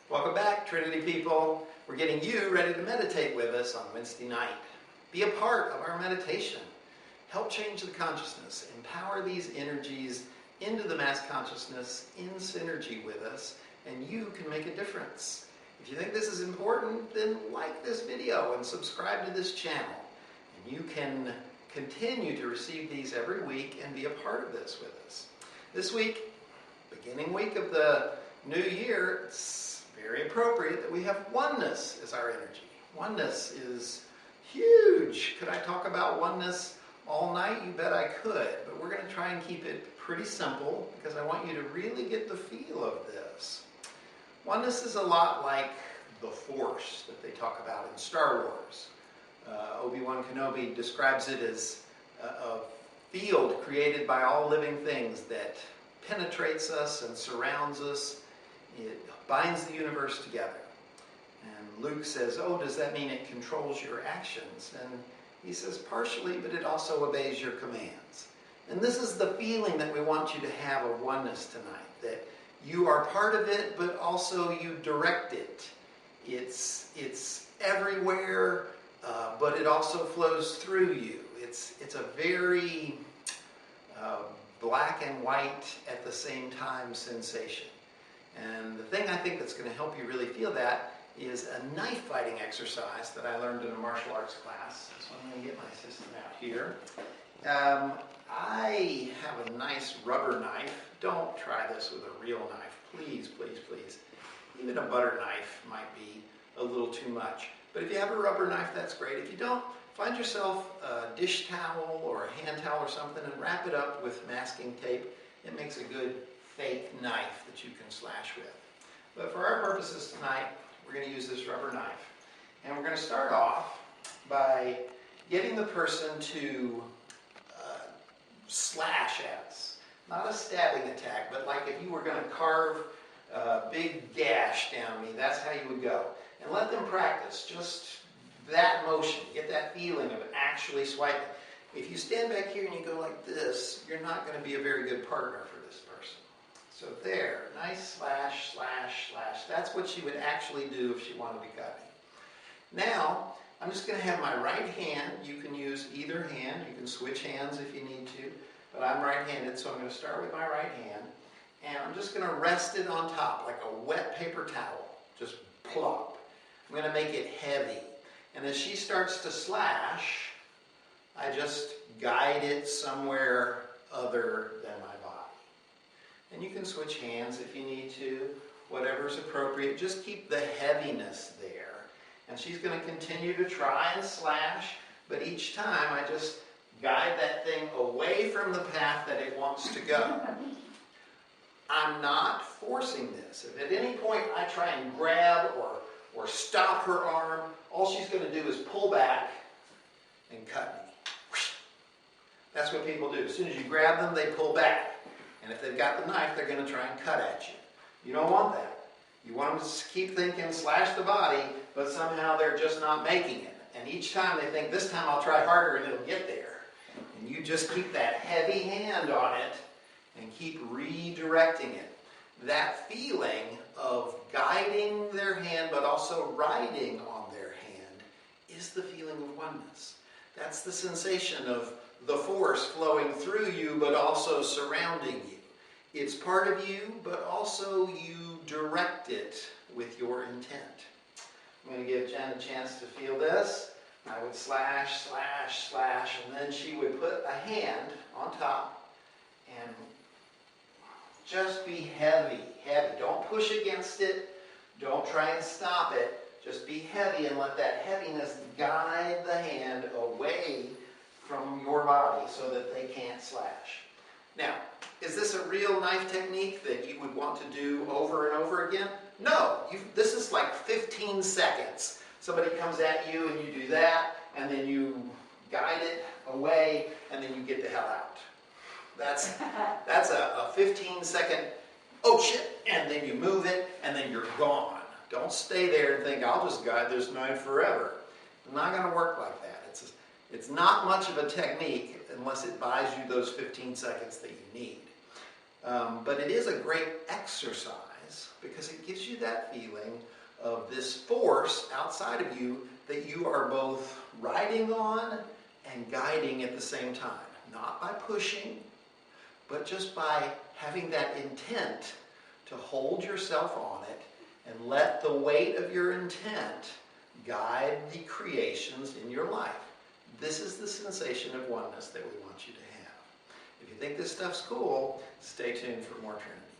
Welcome back, Trinity people. We're getting you ready to meditate with us on Wednesday night. Be a part of our meditation. Help change the consciousness. Empower these energies into the mass consciousness in synergy with us, and you can make a difference. If you think this is important, then like this video and subscribe to this channel. And you can continue to receive these every week and be a part of this with us. This week, beginning week of the new year, it's very appropriate that we have oneness as our energy. Oneness is huge. Could I talk about oneness all night? You bet I could. But we're going to try and keep it pretty simple because I want you to really get the feel of this. Oneness is a lot like the Force that they talk about in Star Wars. Obi-Wan Kenobi describes it as a field created by all living things that penetrates us and surrounds us. It binds the universe together. And Luke says, oh, does that mean it controls your actions? And he says, partially, but it also obeys your commands. And this is the feeling that we want you to have of oneness tonight, that you are part of it, but also you direct it. It's everywhere, but it also flows through you. It's a very black and white at the same time sensation. And the thing I think that's going to help you really feel that is a knife fighting exercise that I learned in a martial arts class. So I'm going to get my system out here. I have a nice rubber knife. Don't try this with a real knife. Please, please, please. Even a butter knife might be a little too much. But if you have a rubber knife, that's great. If you don't, find yourself a dish towel or a hand towel or something and wrap it up with masking tape. It makes a good fake knife that you can slash with. But for our purposes tonight, we're going to use this rubber knife. And we're going to start off by getting the person to slash at us. Not a stabbing attack, but like if you were going to carve a big gash down me, that's how you would go. And let them practice just that motion. Get that feeling of actually swiping. If you stand back here and you go like this, you're not going to be a very good partner for this person. So there, nice slash, slash, slash. That's what she would actually do if she wanted to cut me. Now, I'm just going to have my right hand. You can use either hand. You can switch hands if you need to. But I'm right-handed, so I'm going to start with my right hand. And I'm just going to rest it on top like a wet paper towel. Just plop. I'm going to make it heavy. And as she starts to slash, I just guide it somewhere other than my body. And you can switch hands if you need to, whatever's appropriate. Just keep the heaviness there. And she's going to continue to try and slash, but each time I just guide that thing away from the path that it wants to go. I'm not forcing this. If at any point I try and grab or stop her arm, all she's going to do is pull back and cut me. That's what people do. As soon as you grab them, they pull back. And if they've got the knife, they're going to try and cut at you. You don't want that. You want them to keep thinking, slash the body, but somehow they're just not making it. And each time they think, this time I'll try harder and it'll get there. And you just keep that heavy hand on it and keep redirecting it. That feeling of guiding their hand, but also riding on their hand, is the feeling of oneness. That's the sensation of the Force flowing through you, but also surrounding you. It's part of you, but also you direct it with your intent. I'm going to give Jen a chance to feel this. I would slash, slash, slash, and then she would put a hand on top and just be heavy, heavy. Don't push against it. Don't try and stop it. Just be heavy and let that heaviness guide the hand away from your body so that they can't slash. Now, is this a real knife technique that you would want to do over and over again? No. This is like 15 seconds. Somebody comes at you and you do that, and then you guide it away, and then you get the hell out. That's a 15-second, oh shit, and then you move it, and then you're gone. Don't stay there and think, I'll just guide this knife forever. It's not going to work like that. It's not much of a technique unless it buys you those 15 seconds that you need. But it is a great exercise because it gives you you that feeling of this force outside of you that you are both riding on and guiding at the same time. Not by pushing, but just by having that intent to hold yourself on it and let the weight of your intent guide the creations in your life. This is the sensation of oneness that we want you to have. If you think this stuff's cool, stay tuned for more Trinity.